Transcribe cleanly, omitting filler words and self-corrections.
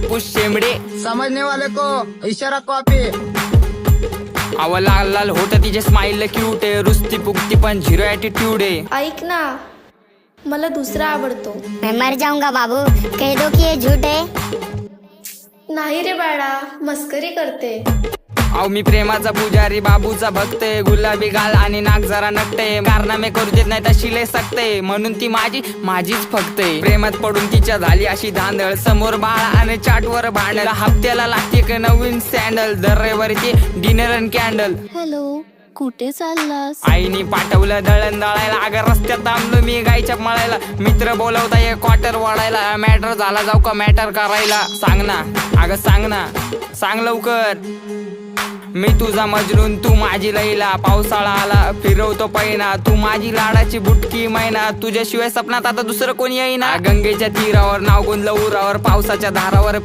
पप्पू शेंबडे. समझने वाले को इशारा कॉपी. अव लाल लाल होट तिचे स्माइल क्यूट आहे, रुस्ती पुकती पण झिरो ॲटिट्यूड आहे. ऐक ना, मला दुसरा आवडतो. मैं मर जाऊंगा बाबू, कह दो कि ये झूठ है. नाही रे बाळा, मस्करी करते. अहो मी प्रेमाचा पुजारी, बाबूचा भक्त आहे. गुलाबी गाल आणि नाक जरा नकटे, कारनामे करू देत नाही तशी लय सकते, म्हणून ती माझीच फक्त आहे. प्रेमात पडून तिच्या झाली अशी धांदळ, समोर बाळा आणि चाटवर भांडल. हप्त्याला लागते एक नवीन सँडल, दर रविवारीची डिनर अँड कॅन्डल. हॅलो, कुठे चाललास? आईनी पाठवलं दळण दळायला, अगं रस्त्यात थांबलो मी गायच्या मळायला. मित्र बोलवता ये क्वार्टर वाढायला, मॅटर झाला जाऊ का मॅटर करायला. सांग ना, अगं सांग ना, सांग लवकर. मी तुझा मजनून, तू माझी लैला. पावसाळा आला फिरवतो पैना, तू माझी लाडाची बुटकी मैना. तुझ्याशिवाय सपनात आता दुसरं कोणी येईना. गंगेच्या तीरावर नाव गुंजलं उरावर, पावसाच्या धारावर